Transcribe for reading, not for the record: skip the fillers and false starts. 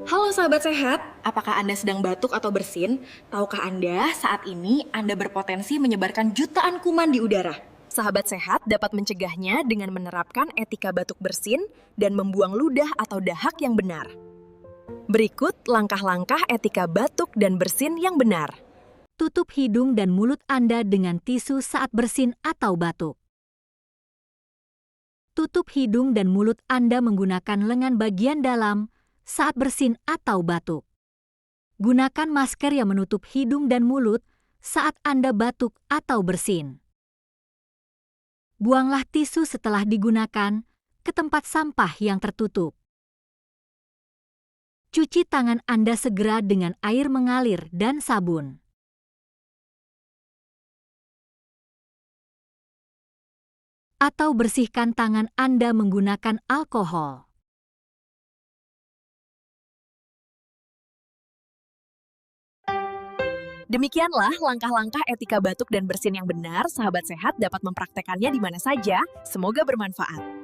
Halo sahabat sehat, apakah Anda sedang batuk atau bersin? Tahukah Anda saat ini Anda berpotensi menyebarkan jutaan kuman di udara? Sahabat sehat dapat mencegahnya dengan menerapkan etika batuk bersin dan membuang ludah atau dahak yang benar. Berikut langkah-langkah etika batuk dan bersin yang benar. Tutup hidung dan mulut Anda dengan tisu saat bersin atau batuk. Tutup hidung dan mulut Anda menggunakan lengan bagian dalam saat bersin atau batuk. Gunakan masker yang menutup hidung dan mulut saat Anda batuk atau bersin. Buanglah tisu setelah digunakan ke tempat sampah yang tertutup. Cuci tangan Anda segera dengan air mengalir dan sabun. Atau bersihkan tangan Anda menggunakan alkohol. Demikianlah langkah-langkah etika batuk dan bersin yang benar. Sahabat sehat dapat mempraktekannya di mana saja. Semoga bermanfaat.